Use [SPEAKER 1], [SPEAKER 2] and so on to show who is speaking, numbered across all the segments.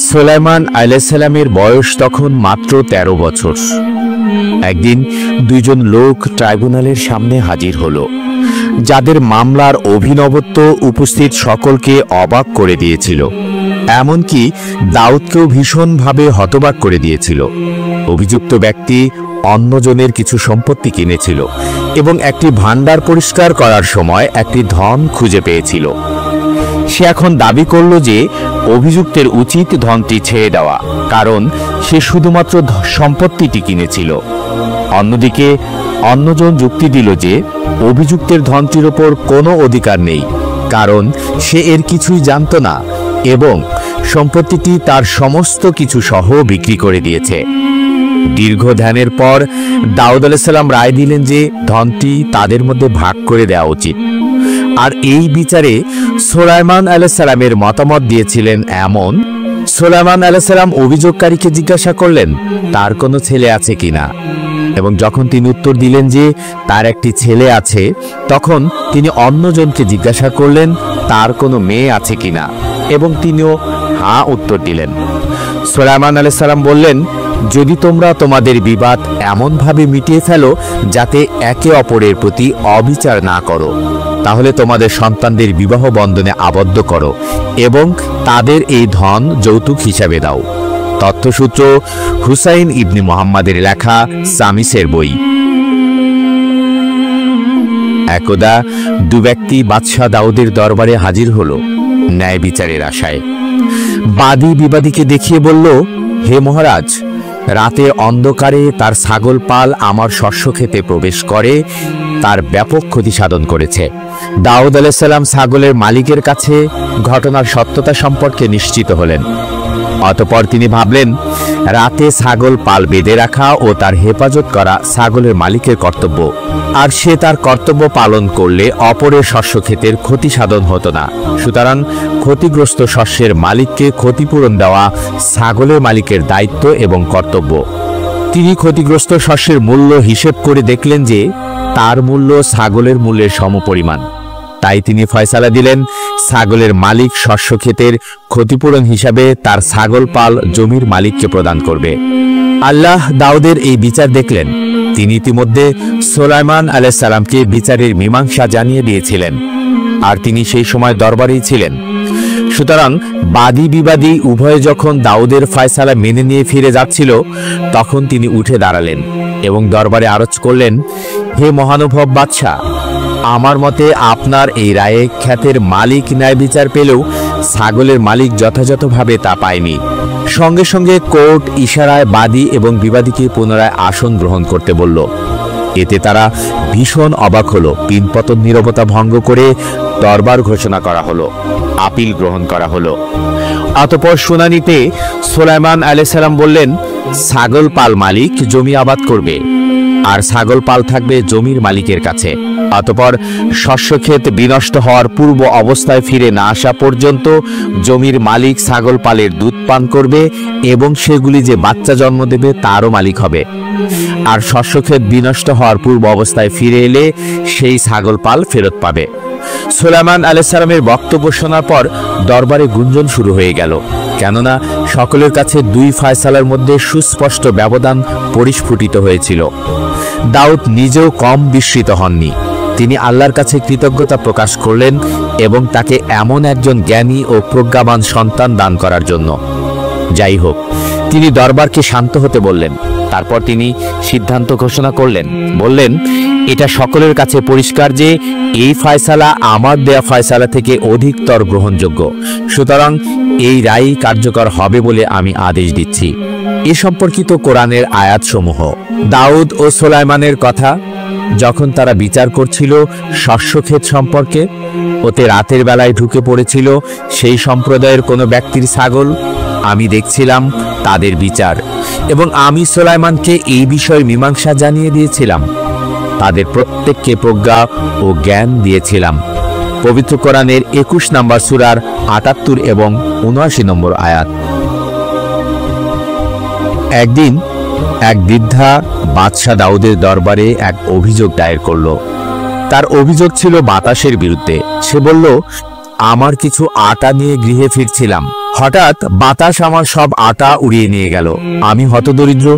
[SPEAKER 1] সুলাইমান আলাইহিস সালামের বয়স তখন মাত্র 13 বছর। একদিন দুইজন লোক ট্রাইব্যুনালের সামনে হাজির হলো, যাদের মামলার অভিনবত্ব উপস্থিত সকলকে অবাক করে দিয়েছিল, এমনকি দাউদকেও ভীষণভাবে হতবাক করে দিয়েছিল। অভিযুক্ত ব্যক্তি অন্যজনের কিছু সম্পত্তি কিনেছিল এবং একটি ভান্ডার পরিষ্কার করার সময় একটি ধন খুঁজে পেয়েছিল। সে এখন দাবি করল যে অভিযুক্তের উচিত ধনটি ছেড়ে দেওয়া, কারণ সে শুধুমাত্র সম্পত্তিটি কিনেছিল। অন্যদিকে অন্যজন যুক্তি দিল যে অভিযুক্তের ধনটির ওপর কোনো অধিকার নেই, কারণ সে এর কিছুই জানত না এবং সম্পত্তিটি তার সমস্ত কিছু সহ বিক্রি করে দিয়েছে। দীর্ঘ ধ্যানের পর দাউদ আলাইহিস সালাম রায় দিলেন যে ধনটি তাদের মধ্যে ভাগ করে দেওয়া উচিত। আর এই বিচারে সুলাইমান আলাইহিস সালামের মতামত দিয়েছিলেন এমন। সুলাইমান আলাইহিস সালাম অভিযোগকারীকে জিজ্ঞাসা করলেন তার কোনো ছেলে আছে কিনা, এবং যখন তিনি উত্তর দিলেন যে তার একটি ছেলে আছে, তখন তিনি অন্যজনকে জিজ্ঞাসা করলেন তার কোনো মেয়ে আছে কিনা, এবং তিনিও হ্যাঁ উত্তর দিলেন। সুলাইমান আলাইহিস সালাম বললেন, যদি তোমরা তোমাদের বিবাদ এমনভাবে মিটিয়ে ফেলো যাতে একে অপরের প্রতি অবিচার না করো, তাহলে তোমাদের সন্তানদের বিবাহ বন্ধনে আবদ্ধ করো এবং তাদের এই ধন যৌতুক হিসাবে দাও। তথ্যসূত্র হুসাইন ইবনে মুহাম্মাদের লেখা সামিসের বই। একদা দু ব্যক্তি বাদশাহ দাউদের দরবারে হাজির হলো ন্যায় বিচারের আশায়। বাদী বিবাদীকে দেখিয়ে বলল, হে মহারাজ, রাতে অন্ধকারে তার ছাগল পাল আমার শস্য ক্ষেতে প্রবেশ করে তার ব্যাপক ক্ষতি সাধন করেছে। দাউদ আলাইহিস সালাম ছাগলের মালিকের কাছে ঘটনার সত্যতা সম্পর্কে নিশ্চিত হলেন। অতঃপর তিনি ভাবলেন, রাতে ছাগল পাল বেঁধে রাখা ও তার হেফাজত করা ছাগলের মালিকের কর্তব্য, আর সে তার কর্তব্য পালন করলে অপরের শস্য ক্ষেতের ক্ষতি সাধন হতো না। সুতরাং ক্ষতিগ্রস্ত শস্যের মালিককে ক্ষতিপূরণ দেওয়া ছাগলের মালিকের দায়িত্ব এবং কর্তব্য। তিনি ক্ষতিগ্রস্ত শস্যের মূল্য হিসেব করে দেখলেন যে তার মূল্য ছাগলের মূল্যের সমপরিমাণ। তাই তিনি ফয়সালা দিলেন, ছাগলের মালিক শস্য ক্ষেতের ক্ষতিপূরণ হিসাবে তার ছাগল পাল জমির মালিককে প্রদান করবে। আল্লাহ দাউদের এই বিচার দেখলেন। তিনি ইতিমধ্যে সুলাইমান আলাইহিস সালামকে বিচারের মীমাংসা জানিয়ে দিয়েছিলেন, আর তিনি সেই সময় দরবারেই ছিলেন। সুতরাং বাদী বিবাদী উভয়ে যখন দাউদের ফয়সালা মেনে নিয়ে ফিরে যাচ্ছিল, তখন তিনি উঠে দাঁড়ালেন এবং দরবারে আরজ করলেন, হে মহানুভব বাদশাহ, আমার মতে আপনার এই রায়ে ক্ষেতের মালিক ন্যায় বিচার পেলেও ছাগলের মালিক যথাযথভাবে তা পায়নি। সঙ্গে সঙ্গে কোর্ট ইশারায় বাদী এবং বিবাদীকে পুনরায় আসন গ্রহণ করতে বলল। এতে তারা ভীষণ অবাক হলো। পিনপতন নীরবতা ভঙ্গ করে দরবার ঘোষণা করা হলো, আপিল গ্রহণ করা হলো। অতঃপর শুনানিতে সুলাইমান আলাইহিস সালাম বললেন, ছাগল পাল মালিক জমি আবাদ করবে, আর ছাগল পাল থাকবে জমির মালিকের কাছে। অতঃপর শস্যক্ষেত বিনষ্ট হওয়ার পূর্ব অবস্থায় ফিরে না আসা পর্যন্ত জমির মালিক ছাগল পালের দুধ পান করবে এবং সেগুলি যে বাচ্চা জন্ম দেবে তারও মালিক হবে। আর শস্যক্ষেত বিনষ্ট হওয়ার পূর্ব অবস্থায় ফিরে এলে সেই ছাগল পাল ফেরত পাবে। সুলাইমান আলাইহিস সালামের বক্তব্য শোনার পর দরবারে গুঞ্জন শুরু হয়ে গেল, কেননা সকলের কাছে দুই ফয়সালার মধ্যে সুস্পষ্ট ব্যবধান পরিস্ফুটিত হয়েছিল। দাউদ নিজেও কম বিস্মিত হননি। তিনি আল্লাহর কাছে কৃতজ্ঞতা প্রকাশ করলেন এবং তাকে এমন একজন জ্ঞানী ও প্রজ্ঞাবান সন্তান দান করার জন্য। যাই হোক, তিনি দরবারকে শান্ত হতে বললেন। তারপর তিনি সিদ্ধান্ত ঘোষণা করলেন, বললেন, এটা সকলের কাছে পরিষ্কার যে এই ফয়সালা আমার দেয়া ফয়সালা থেকে অধিকতর গ্রহণযোগ্য। সুতরাং এই রায় কার্যকর হবে বলে আমি আদেশ দিচ্ছি। এ সম্পর্কিত কোরআনের আয়াতসমূহ। দাউদ ও সুলাইমানের কথা। যখন তারা বিচার করছিল শস্যক্ষেত সম্পর্কে, ওতে রাতের বেলায় ঢুকে পড়েছিল সেই সম্প্রদায়ের কোনো ব্যক্তির ছাগল। আমি দেখছিলাম তাদের বিচার, এবং আমি সুলাইমানকে এই বিষয়ে মীমাংসা জানিয়ে দিয়েছিলাম। তাদের প্রত্যেককে প্রজ্ঞা ও জ্ঞান দিয়েছিলাম। পবিত্র কোরআনের 21 নম্বর সূরার 78 এবং 79 নম্বর আয়াত। একদিন এক বৃদ্ধা বাদশাহ দাউদের দরবারে এক অভিযোগ দায়ের করল। তার অভিযোগ ছিল বাতাসের বিরুদ্ধে। সে বলল, আমার কিছু আটা নিয়ে গৃহে ফিরছিলাম, হঠাৎ বাতাস আমার সব আটা উড়িয়ে নিয়ে গেল। আমি হতদরিদ্র,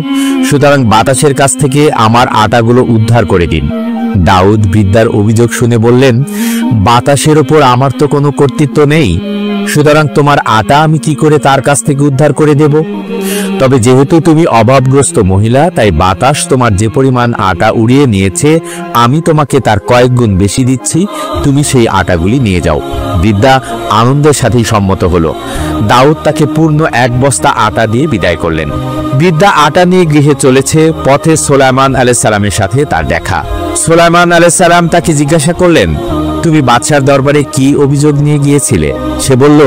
[SPEAKER 1] সুতরাং বাতাসের কাছ থেকে আমার আটাগুলো উদ্ধার করে দিন। দাউদ বৃদ্ধার অভিযোগ শুনে বললেন, বাতাসের ওপর আমার তো কোনো কর্তৃত্ব নেই, সুতরাং তোমার আটা আমি কি করে তার কাছ থেকে উদ্ধার করে দেব? তবে যেহেতু তুমি অভাবগ্রস্ত মহিলা, তাই বাতাস তোমার যে পরিমাণ আটা উড়িয়ে নিয়েছে আমি তোমাকে তার কয়েক গুণ বেশি দিচ্ছি, তুমি সেই আটাগুলি নিয়ে যাও। বৃদ্ধা আনন্দের সাথেই সম্মত হলো। দাউদ তাকে পূর্ণ 1 বস্তা আটা দিয়ে বিদায় করলেন। বৃদ্ধা আটা নিয়ে গৃহে চলেছে, পথে সুলাইমান আলাইহিস সালামের সাথে তার দেখা। সুলাইমান আলাইহিস সালাম তাকে জিজ্ঞাসা করলেন, তুমি বাদশার দরবারে কি অভিযোগ নিয়ে গিয়েছিলে? সে বলল,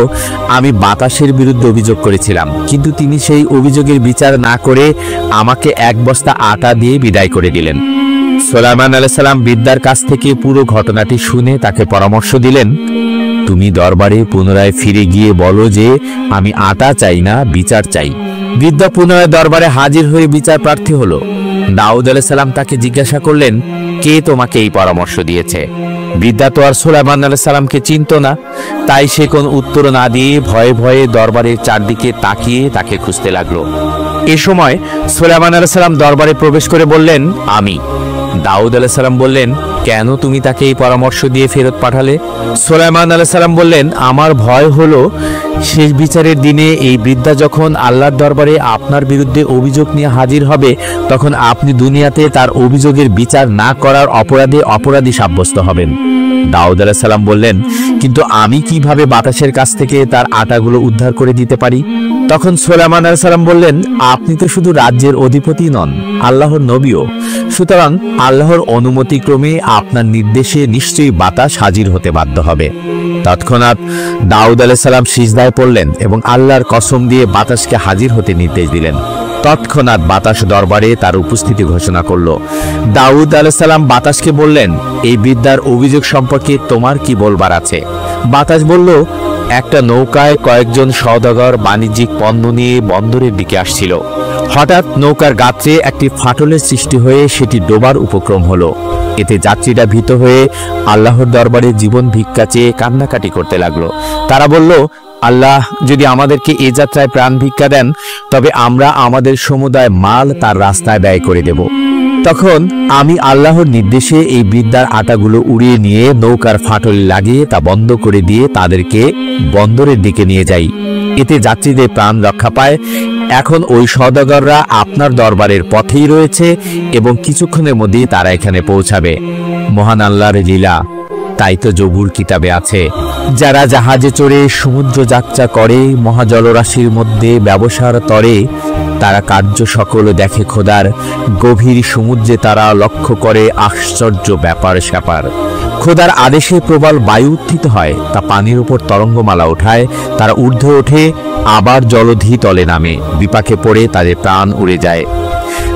[SPEAKER 1] আমি বাতাসের বিরুদ্ধে অভিযোগ করেছিলাম, কিন্তু তিনি সেই অভিযোগের বিচার না করে আমাকে 1 বস্তা আটা দিয়ে বিদায় করে দিলেন। সুলাইমান আলাইহিস সালাম বৃদ্ধার কাছ থেকে পুরো ঘটনাটি শুনে তাকে পরামর্শ দিলেন, তুমি দরবারে পুনরায় ফিরে গিয়ে বলো যে আমি আটা চাই না, বিচার চাই। বৃদ্ধা পুনরায় দরবারে হাজির হয়ে বিচার প্রার্থী হলো। দাউদ আলাইহিস সালাম তাকে জিজ্ঞাসা করলেন, কে তোমাকে এই পরামর্শ দিয়েছে? বৃদ্ধা তো আর সুলাইমান আলাইহিস সালামকে চিনত না, তাই সে কোন উত্তর না দিয়ে ভয়ে ভয়ে দরবারের চারদিকে তাকিয়ে তাকে খুঁজতে লাগলো। এ সময় সুলাইমান আলাইহিস সালাম দরবারে প্রবেশ করে বললেন, আমি। দাউদ আলাইহিস সালাম বললেন, কেন তুমি তাকে এই পরামর্শ দিয়ে ফেরত পাঠালে? সুলাইমান আলাইহিস সালাম বললেন, আমার ভয় হলো শেষ বিচারের দিনে এই বৃদ্ধা যখন আল্লাহর দরবারে আপনার বিরুদ্ধে অভিযোগ নিয়ে হাজির হবে, তখন আপনি দুনিয়াতে তার অভিযোগের বিচার না করার অপরাধে অপরাধী সাব্যস্ত হবেন। দাউদ আলাইহিস সালাম বললেন, কিন্তু আমি কিভাবে বাতাসের কাছ থেকে তার আটাগুলো উদ্ধার করে দিতে পারি? তখন সুলাইমান আলাইহিস সালাম বললেন, আপনি তো শুধু রাজ্যের অধিপতি নন, আল্লাহর নবীও, সুতরাং আল্লাহর অনুমতিক্রমে আপনার নির্দেশে নিশ্চয়ই বাতাস হাজির হতে বাধ্য হবে। তৎক্ষণাৎ দাউদ আলাইহিস সালাম সিজদায় পড়লেন এবং আল্লাহর কসম দিয়ে বাতাসকে হাজির হতে নির্দেশ দিলেন। তৎক্ষণাৎ বাতাস দরবারে তার উপস্থিতি ঘোষণা করল। দাউদ আলাইহিস সালাম বাতাসকে বললেন, এই বৃদ্ধার অভিযোগ সম্পর্কে তোমার কি বলবার আছে? বাতাস বলল, একটা নৌকায় কয়েকজন সওদাগর বাণিজ্যিক পণ্য নিয়ে বন্দরের দিকে আসছিল। হঠাৎ নৌকার গাত্রে একটি ফাটলের সৃষ্টি হয়ে সেটি ডোবার উপক্রম হলো। এতে যাত্রীরা ভীত হয়ে আল্লাহর দরবারে জীবন ভিক্ষা চেয়ে কান্নাকাটি করতে লাগলো। তারা বলল, আল্লাহ যদি আমাদেরকে এ যাত্রায় প্রাণ ভিক্ষা দেন, তবে আমরা আমাদের সমুদায় মাল তার রাস্তায় ব্যয় করে দেব। তখন আমি আল্লাহর নির্দেশে এই বৃদ্ধার আটাগুলো উড়িয়ে নিয়ে নৌকার ফাটলে লাগিয়ে তা বন্ধ করে দিয়ে তাদেরকে বন্দরের দিকে নিয়ে যাই। এতে যাত্রীদের প্রাণ রক্ষা পায়। এখন ওই সওদাগররা আপনার দরবারের পথেই রয়েছে এবং কিছুক্ষণের মধ্যেই তারা এখানে পৌঁছাবে। মহান আল্লাহর লীলা, তাই তো জবুর কিতাবে আছে, যারা জাহাজে চড়ে সমুদ্র যাত্রা করে মহাজলরাশির মধ্যে ব্যবসার তরে, তারা কার্য সকল দেখে খোদার, গভীর সমুদ্রে তারা লক্ষ্য করে আশ্চর্য ব্যাপার স্যাপার। খোদার আদেশে প্রবল বায়ু উত্থিত হয়, তা পানির উপর তরঙ্গমালা ওঠায়, তারা ঊর্ধ্বে ওঠে আবার জলধি তলে নামে, বিপাকে পড়ে তাদের প্রাণ উড়ে যায়।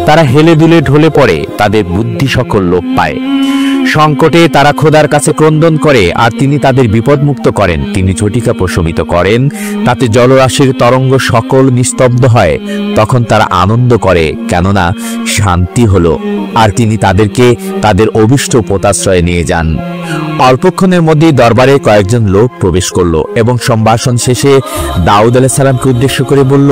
[SPEAKER 1] তারা হেলে দুলে ঢলে পড়ে, তাদের বুদ্ধি সকল লোপ পায়। সংকটে তারা খোদার কাছে ক্রন্দন করে আর তিনি তাদের বিপদমুক্ত করেন। তিনি ঝটিকা প্রশমিত করেন, তাতে জলরাশির তরঙ্গ সকল নিস্তব্ধ হয়। তখন তারা আনন্দ করে, কেননা শান্তি হলো, আর তিনি তাদেরকে তাদের অভিষ্ট পোতাশ্রয়ে নিয়ে যান। অল্পক্ষণের মধ্যেই দরবারে কয়েকজন লোক প্রবেশ করলো এবং সম্ভাষণ শেষে দাউদ আলাইহিস সালামকে উদ্দেশ্য করে বলল,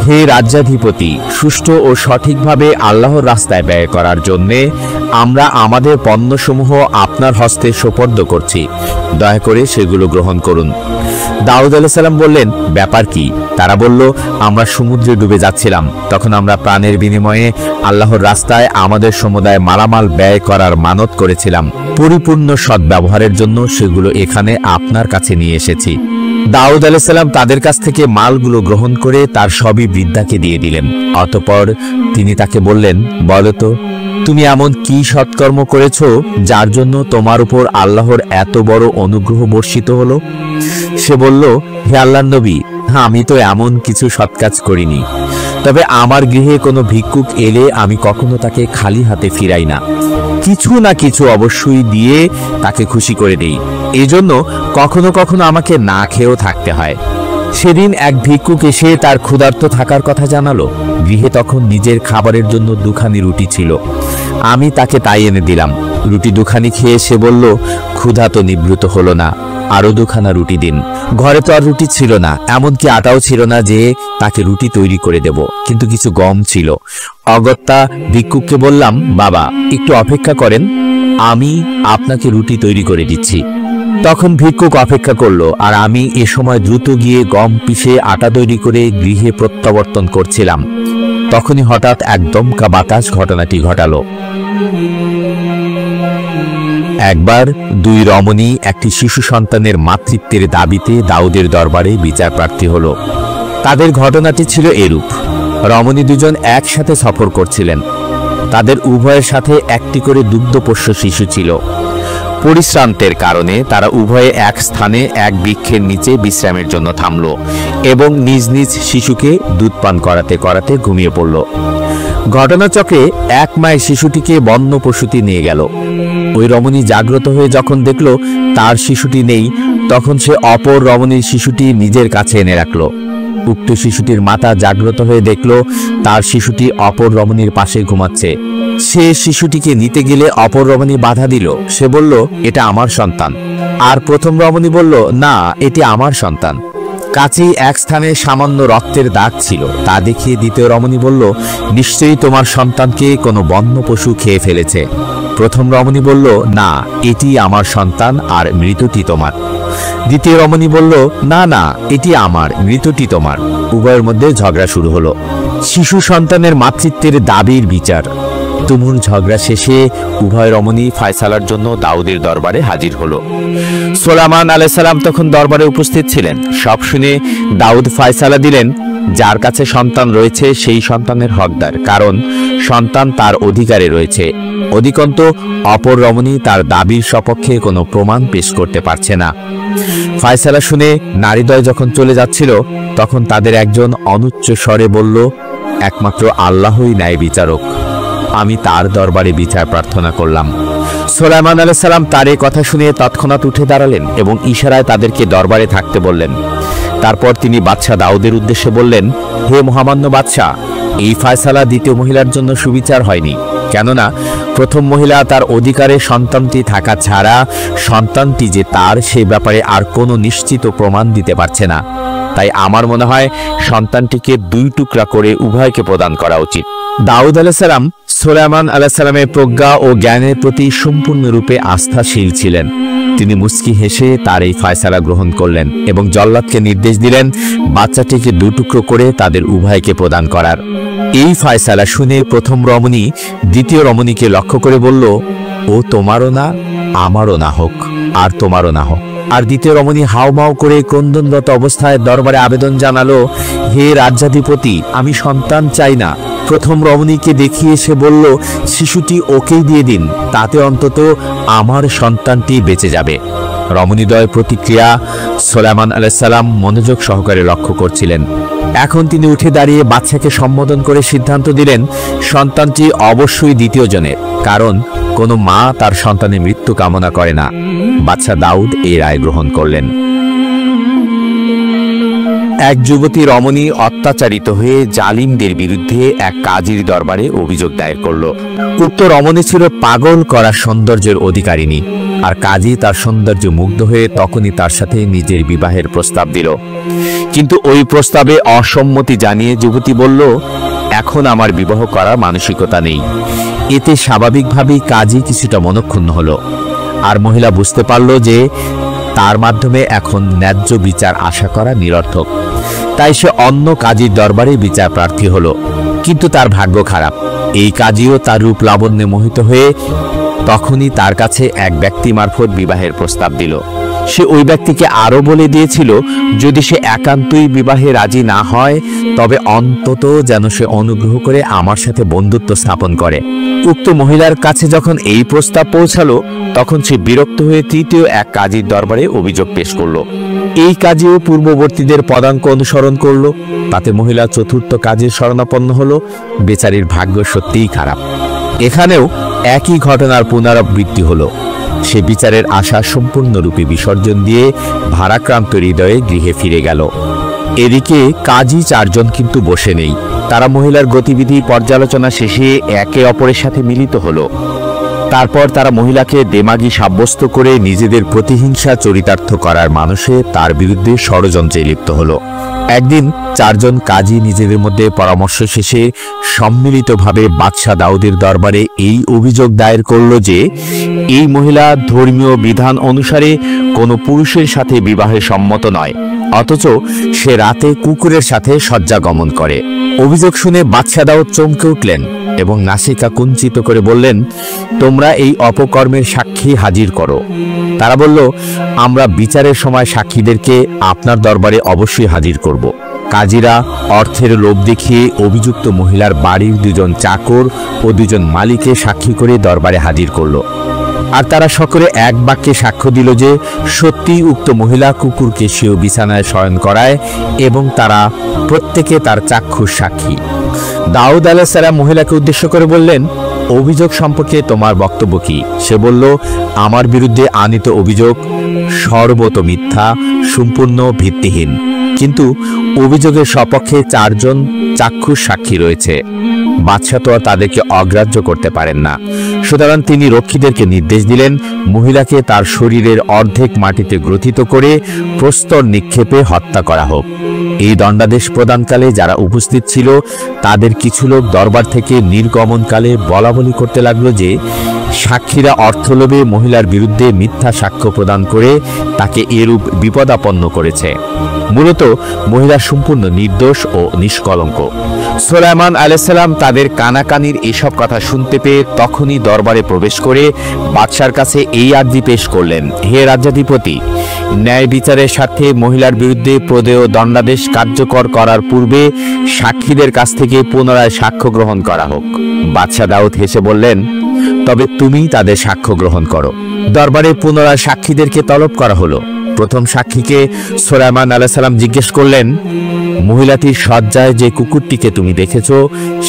[SPEAKER 1] হে রাজ্যাধিপতি, সুষ্ঠু ও সঠিকভাবে আল্লাহর রাস্তায় ব্যয় করার জন্যে আমরা আমাদের পণ্যসমূহ আপনার হস্তে সোপর্দ করছি, দয়া করে সেগুলো গ্রহণ করুন। দাউদ আলাইহিস সালাম বললেন, ব্যাপার কি? তারা বলল, আমরা সমুদ্রে ডুবে যাচ্ছিলাম, তখন আমরা প্রাণের বিনিময়ে আল্লাহর রাস্তায় আমাদের সমুদায় মালামাল ব্যয় করার মানত করেছিলাম। পরিপূর্ণ সদ্ব্যবহারের জন্য সেগুলো এখানে আপনার কাছে নিয়ে এসেছি। দাউদ আলাইহিস সালাম তাদের কাছ থেকে মালগুলো গ্রহণ করে তার সবই বৃদ্ধাকে দিয়ে দিলেন। অতঃপর তিনি তাকে বললেন, বলো তো, তুমি এমন কি সৎকর্ম করেছ যার জন্য তোমার উপর আল্লাহর এত বড় অনুগ্রহ বর্ষিত হলো? সে বলল, হে আল্লাহর নবী, আমি তো এমন কিছু সৎকাজ করিনি, তবে আমার গৃহে কোনো ভিক্ষুক এলে আমি কখনো তাকে খালি হাতে ফিরাই না, কিছু না কিছু অবশ্যই দিয়ে তাকে খুশি করে দেই। এজন্য কখনো কখনো আমাকে না খেয়েও থাকতে হয়। সেদিন এক ভিক্ষুক এসে তার ক্ষুধার্ত থাকার কথা জানালো। গৃহে তখন নিজের খাবারের জন্য 2খানি রুটি ছিল। আমি তাকে তাই এনে দিলাম। রুটি 2খানি খেয়ে সে বলল, ক্ষুধা তো নিবৃত হলো না, আরো 2খানা রুটি দিন। ঘরে তো আর রুটি ছিল না, এমনকি আটাও ছিল না যে তাকে রুটি তৈরি করে দেব, কিন্তু কিছু গম ছিল। অগত্যা ভিক্ষুককে বললাম, বাবা একটু অপেক্ষা করেন, আমি আপনাকে রুটি তৈরি করে দিচ্ছি। তখন ভিক্ষুক অপেক্ষা করলো, আর আমি এ সময় দ্রুত গিয়ে গম পিষে আটা তৈরি করে গৃহে প্রত্যাবর্তন করছিলাম। তখনই হঠাৎ এক দমকা বাতাস ঘটনাটি ঘটালো। একবার 2 রমণী একটি শিশু সন্তানের মাতৃত্বের দাবিতে দাউদের দরবারে বিচার প্রার্থী হলো। তাদের ঘটনাটি ছিল এরূপ। রমণী 2জন একসাথে সফর করছিলেন। তাদের উভয়ের সাথে একটি করে দুগ্ধপোষ্য শিশু ছিল। পরিশ্রান্তের কারণে তারা উভয়ে এক স্থানে এক বৃক্ষের নিচে বিশ্রামের জন্য থামল এবং নিজ নিজ শিশুকে দুধ পান করাতে করাতে ঘুমিয়ে পড়ল। ঘটনাচক্রে 1 মায়ের শিশুটিকে বন্য পশুটি নিয়ে গেল। ওই রমণী জাগ্রত হয়ে যখন দেখল তার শিশুটি নেই, তখন সে অপর রমণীর শিশুটি নিজের কাছে এনে রাখল। উক্ত শিশুটির মাতা জাগ্রত হয়ে দেখল তার শিশুটি অপর রমণীর পাশে ঘুমাচ্ছে। সে শিশুটিকে নিতে গেলে অপর রমণী বাধা দিল। সে বলল, এটা আমার সন্তান। আর প্রথম রমণী বলল, না, এটি আমার সন্তান। কাছেই এক স্থানে সামান্য রক্তের দাগ ছিল, তা দেখিয়ে দ্বিতীয় রমণী বলল, নিশ্চয়ই তোমার সন্তানকে কোনো বন্য পশু খেয়ে ফেলেছে। প্রথম রমণী বলল, না, এটি আমার সন্তান আর মৃতটি তোমার। দ্বিতীয় রমণী বলল, না না, এটি আমার, মৃতটি তোমার। উভয়ের মধ্যে ঝগড়া শুরু হলো। শিশু সন্তানের মাতৃত্বের দাবির বিচার। তুমুল ঝগড়া শেষে উভয় রমণী ফায়সালার জন্য দাউদের দরবারে হাজির হলো। সুলাইমান আলাইহিস সালাম তখন দরবারে উপস্থিত ছিলেন। সব শুনে দাউদ ফায়সালা দিলেন, যার কাছে সন্তান রয়েছে সেই সন্তানের হকদার, কারণ সন্তান তার অধিকারে রয়েছে। অধিকন্তু অপর রমণী তার দাবির সপক্ষে কোনো প্রমাণ পেশ করতে পারছে না। ফায়সালা শুনে নারীদ্বয় যখন চলে যাচ্ছিল, তখন তাদের একজন অনুচ্চ স্বরে বলল, একমাত্র আল্লাহই ন্যায় বিচারক, আমি তার দরবারে বিচার প্রার্থনা করলাম। সুলাইমান আলাইহিস সালাম তার এই কথা শুনে তৎক্ষণাৎ উঠে দাঁড়ালেন এবং ইশারায় তাদেরকে দরবারে থাকতে বললেন। তারপর তিনি বাদশাহ দাউদের উদ্দেশ্যে বললেন, হে মহামান্য বাদশাহ, এই ফায়সালা দ্বিতীয় মহিলার জন্য সুবিচার হয়নি, কেননা প্রথম মহিলা তার অধিকারে সন্তানটি থাকা ছাড়া সন্তানটি যে তার সে ব্যাপারে আর কোনো নিশ্চিত প্রমাণ দিতে পারছে না। তাই আমার মনে হয় সন্তানটিকে 2 টুকরা করে উভয়কে প্রদান করা উচিত। দাউদ আলাইহিস সালাম সুলাইমান আলাইহিস সালামের প্রজ্ঞা ও জ্ঞানের প্রতি সম্পূর্ণরূপে আস্থাশীল ছিলেন। তিনি মুচকি হেসে তার এই ফায়সালা গ্রহণ করলেন এবং জল্লাদকে নির্দেশ দিলেন বাচ্চাটিকে 2 টুকরো করে তাদের উভয়কে প্রদান করার। এই ফায়সালা শুনে প্রথম রমণী দ্বিতীয় রমণীকে লক্ষ্য করে বলল, ও তোমারও না, আমারও না হোক, আর তোমারও না হোক। আর দ্বিতীয় রমণী হাউমাউ করে ক্রন্দনরত অবস্থায় দরবারে আবেদন জানালো, হে রাজ্যাধিপতি, আমি সন্তান চাই না। প্রথম রমণীকে দেখিয়ে সে বলল, শিশুটি ওকেই দিয়ে দিন, তাতে অন্তত আমার সন্তানটি বেঁচে যাবে। রমণীদ্বয়ের প্রতিক্রিয়া সুলাইমান আলাইহিস সালাম মনোযোগ সহকারে লক্ষ্য করছিলেন। এখন তিনি উঠে দাঁড়িয়ে বাদশাকে সম্বোধন করে সিদ্ধান্ত দিলেন, সন্তানটি অবশ্যই দ্বিতীয় জনের, কারণ কোনো মা তার সন্তানের মৃত্যু কামনা করে না। বাদশা দাউদ এই রায় গ্রহণ করলেন। এক যুবতী রমণী অত্যাচারিত হয়ে জালিমদের বিরুদ্ধে এক কাজীর দরবারে অভিযোগ দায়ের করল। উক্ত রমণী ছিল পাগল করা সৌন্দর্যের অধিকারিণী, আর কাজী তার সৌন্দর্য মুগ্ধ হয়ে তখনই তার সাথে নিজের বিবাহের প্রস্তাব দিল। কিন্তু ওই প্রস্তাবে অসম্মতি জানিয়ে যুবতী বলল, এখন আমার বিবাহ করার মানসিকতা নেই। এতে স্বাভাবিকভাবেই কাজী কিছুটা মনক্ষুণ্ণ হলো, আর মহিলা বুঝতে পারল যে তার মাধ্যমে এখন ন্যায্য বিচার আশা করা নিরর্থক। তাই সে অন্য কাজীর দরবারে বিচার প্রার্থী হলো। কিন্তু তার ভাগ্য খারাপ। এই কাজীও তার রূপ লাবণ্যে মোহিত হয়ে তখনই তার কাছে এক ব্যক্তি মারফত বিবাহের প্রস্তাব দিল। সে ওই ব্যক্তিকে আরো বলে দিয়েছিল, যদি সে একান্তই বিবাহে রাজি না হয়, তবে অন্তত যেন সে অনুগ্রহ করে আমার সাথে বন্ধুত্ব স্থাপন করে। উক্ত মহিলার কাছে যখন এই প্রস্তাব পৌঁছালো, তখন সে বিরক্ত হয়ে তৃতীয় এক কাজীর দরবারে অভিযোগ পেশ করলো। এই কাজীও পূর্ববর্তীদের পদাঙ্ক অনুসরণ করলো। তাতে মহিলা চতুর্থ কাজীর শরণাপন্ন হলো। বেচারির ভাগ্য সত্যিই খারাপ। এখানেও একই ঘটনার পুনরাবৃত্তি হলো। সে বিচারের আশা সম্পূর্ণরূপে বিসর্জন দিয়ে ভারাক্রান্ত হৃদয়ে গৃহে ফিরে গেল। এদিকে কাজী 4 জন কিন্তু বসে নেই। তারা মহিলার গতিবিধি পর্যালোচনা শেষে একে অপরের সাথে মিলিত হলো। তারপর তারা মহিলাকে দেমাগী সাব্যস্ত করে নিজেদের প্রতিহিংসা চরিতার্থ করার মানসে তার বিরুদ্ধে ষড়যন্ত্রে লিপ্ত হলো। একদিন চারজন কাজী নিজেদের মধ্যে পরামর্শ শেষে সম্মিলিতভাবে বাদশাহ দাউদের দরবারে এই অভিযোগ দায়ের করল যে এই মহিলা ধর্মীয় বিধান অনুসারে কোনো পুরুষের সাথে বিবাহে সম্মত নয়, অথচ সে রাতে কুকুরের সাথে শয্যা গমন করে। অভিযোগ শুনে বাদশাহ দাউদ চমকে উঠলেন এবং নাসিকা কুঞ্চিত করে বললেন, তোমরা এই অপকর্মের সাক্ষী হাজির করো। তারা বলল, আমরা বিচারের সময় সাক্ষীদেরকে আপনার দরবারে অবশ্যই হাজির করব। কাজীরা অর্থের লোভ দেখিয়ে অভিযুক্ত মহিলার বাড়ির দুজন চাকর ও দুজন মালিককে সাক্ষী করে দরবারে হাজির করল। আর তারা সকলে এক বাক্যে সাক্ষ্য দিল যে সত্যিই উক্ত মহিলা কুকুরকে সেও বিছানায় শয়ন করায় এবং তারা প্রত্যেকে তার চাক্ষুষ সাক্ষী। দাউদ আলাইহিস সালাম মহিলাকে উদ্দেশ্য করে বললেন, অভিযোগ সম্পর্কে তোমার বক্তব্য কি? সে বলল, আমার বিরুদ্ধে আনীত অভিযোগ সর্বত মিথ্যা, সম্পূর্ণ ভিত্তিহীন, কিন্তু অভিযোগের সপক্ষে চারজন চাক্ষুষ সাক্ষী রয়েছে। বাদশাহ তো তাদেরকে অগ্রাহ্য করতে পারেন না, সুতরাং তিনি রক্ষীদেরকে নির্দেশ দিলেন মহিলাকে তার শরীরের অর্ধেক মাটিতে গ্রথিত করে প্রস্তর নিক্ষেপে হত্যা করা হোক। এই দণ্ডাদেশ প্রদানকালে যারা উপস্থিত ছিল তাদের কিছু লোক দরবার থেকে নির্গমনকালে বলাবলি করতে লাগলো যে সাক্ষীরা অর্থলোভে মহিলার বিরুদ্ধে মিথ্যা সাক্ষ্য প্রদান করে তাকে এরূপ বিপদাপন্ন করেছে। মূলত মহিলা সম্পূর্ণ নির্দোষ ও নিষ্কলঙ্ক। সুলাইমান আলাইহিস সালাম তাদের কানাকানির এসব কথা শুনতে পেয়ে তখনই দরবারে প্রবেশ করে বাদশার কাছে এই আর্জি পেশ করলেন, হে রাজ্যাধিপতি, ন্যায় বিচারের সাথে মহিলার বিরুদ্ধে প্রদেয় দণ্ডাদেশ কার্যকর করার পূর্বে সাক্ষীদের কাছ থেকে পুনরায় সাক্ষ্য গ্রহণ করা হোক। বাদশাহ দাউদ হেসে বললেন, তবে তুমি তাদের সাক্ষ্য গ্রহণ করো। দরবারে পুনরায় সাক্ষীদেরকে তলব করা হলো। প্রথম সাক্ষীকে সুলাইমান আলাইহিস সালাম জিজ্ঞেস করলেন, মহিলাটির শয্যায় যে কুকুরটিকে তুমি দেখেছ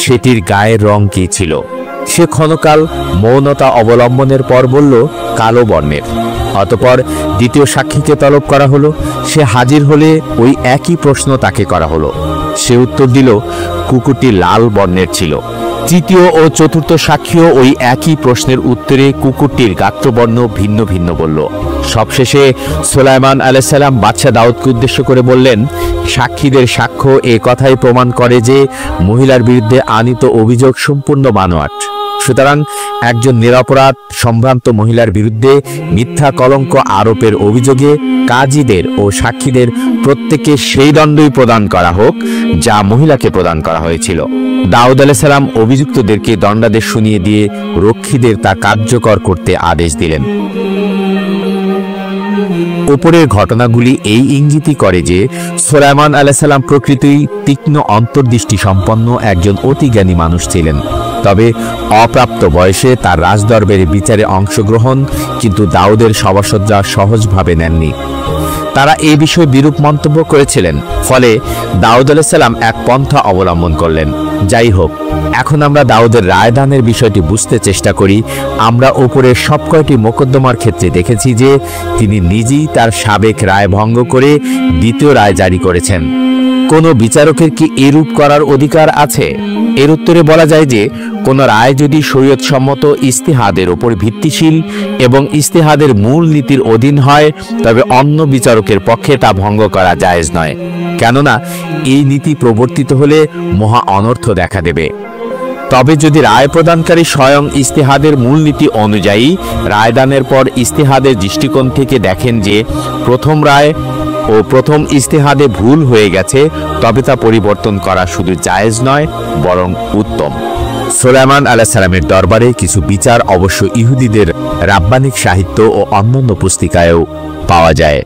[SPEAKER 1] সেটির গায়ের রং কি ছিল? সে ক্ষণকাল মৌনতা অবলম্বনের পর বলল, কালো বর্ণের। অতঃপর দ্বিতীয় সাক্ষীকে তলব করা হলো। সে হাজির হলে ওই একই প্রশ্ন তাকে করা হলো। সে উত্তর দিল, কুকুরটি লাল বর্ণের ছিল। তৃতীয় ও চতুর্থ সাক্ষীও ওই একই প্রশ্নের উত্তরে কুকুরটির গাত্রবর্ণ ভিন্ন ভিন্ন বলল। সবশেষে সুলাইমান আলাইহিস সালাম বাদশাহ দাউদকে উদ্দেশ্য করে বললেন, সাক্ষীদের সাক্ষ্য এ কথাই প্রমাণ করে যে মহিলার বিরুদ্ধে আনীত অভিযোগ সম্পূর্ণ বানোয়াট। সুতরাং একজন নিরপরাধ সম্ভ্রান্ত মহিলার বিরুদ্ধে মিথ্যা কলঙ্ক আরোপের অভিযোগে কাজীদের ও সাক্ষীদের প্রত্যেককে সেই দণ্ডই প্রদান করা হোক যা মহিলাকে প্রদান করা হয়েছিল। দাউদ আলাইহিস সালাম অভিযুক্তদেরকে দণ্ডাদেশ শুনিয়ে দিয়ে রক্ষীদের তা কার্যকর করতে আদেশ দিলেন। উপরের ঘটনাগুলি এই ইঙ্গিতই করে যে সুলাইমান আলাইহিস সালাম প্রকৃতই তীক্ষ্ণ অন্তর্দৃষ্টি সম্পন্ন একজন অতি জ্ঞানী মানুষ ছিলেন। তবে অপ্রাপ্ত বয়সে তার রাজদরবারে বিচারে অংশগ্রহণ কিন্তু দাউদের সভাসদরা সহজভাবে নেননি। তারা এই বিষয়ে বিরূপ মন্তব্য করেছিলেন। ফলে দাউদ আলাইহিস সালাম এক পন্থা অবলম্বন করলেন। যাই হোক, এখন আমরা দাউদের রায়দানের বিষয়টি বুঝতে চেষ্টা করি। আমরা উপরের সবকয়টি মোকদ্দমার ক্ষেত্রে দেখেছি যে তিনি নিজেই তার সাবেক রায় ভঙ্গ করে দ্বিতীয় রায় জারি করেছেন। কোনো বিচারকের কি এরূপ করার অধিকার আছে? এর উত্তরে বলা যায় যে কোনো রায় যদি শরীয়তসম্মত ইস্তিহাদের উপর ভিত্তিশীল এবং ইস্তিহাদের মূল নীতির অধীন হয় তবে অন্য বিচারকের পক্ষে তা ভঙ্গ করা জায়েজ নয়, কেননা এই নীতি প্রবর্তিত হলে মহা অনর্থ দেখা দেবে। তবে যদি রায় প্রদানকারী স্বয়ং ইস্তিহাদের মূলনীতি অনুযায়ী রায়দানের পর ইস্তিহাদের দৃষ্টিকোণ থেকে দেখেন যে প্রথম রায় ও প্রথম ইস্তিহাদে ভুল হয়ে গেছে, তবে তা পরিবর্তন করা শুধু জায়েজ নয় বরং উত্তম। সুলাইমান আলাইহিস সালামের দরবারে কিছু বিচার অবশ্য ইহুদিদের রাব্বানিক সাহিত্য ও অন্যান্য পুস্তিকায়ও পাওয়া যায়।